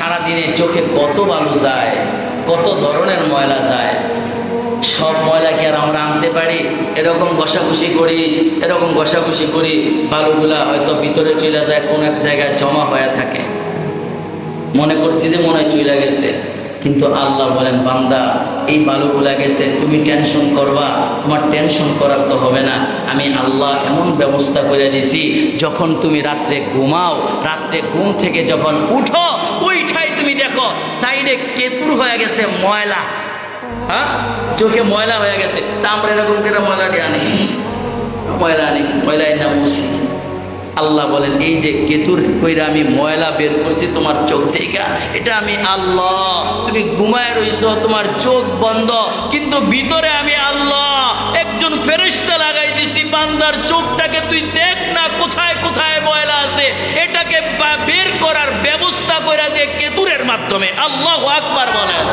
সারাদিনে চোখে কত বালু যায়, কত ধরনের ময়লা যায়। সব ময়লা কি আর আমরা আনতে পারি? এরকম ঘষাঘষি করি, বালুগুলা হয়তো ভিতরে চলে যায়, কোন এক জায়গায় জমা হয়ে থাকে, মনে করছি যে মনে হয় চলে গেছে। কিন্তু আল্লাহ বলেন, বান্দা এই বালুগুলা গেছে, তুমি টেনশন করবা? তোমার টেনশন করার তো হবে না। আমি আল্লাহ এমন ব্যবস্থা করে দিছি, যখন তুমি রাত্রে ঘুমাও, রাত্রে ঘুম থেকে যখন উঠো, ওইটাই তুমি দেখো সাইডে কেতুর হয়ে গেছে ময়লা। হ্যাঁ, চোখে ময়লা হয়ে গেছে। তা আমরা এরকম করে ময়লা আনি না মুছি। আল্লাহ বলেন, এই যে কেতুর কইরা আমি ময়লা বের করছি তোমার চোখ থেকে, এটা আমি আল্লাহ। তুমি ঘুমায় রইছো, তোমার চোখ বন্ধ, কিন্তু ভিতরে আমি আল্লাহ একজন ফেরেশতা লাগাই দিছি, বান্দার চোখটাকে তুই দেখ না কোথায় কোথায় ময়লা আছে, এটাকে বের করার ব্যবস্থা করে দে কেতুরের মাধ্যমে। আল্লাহু আকবার বলেন।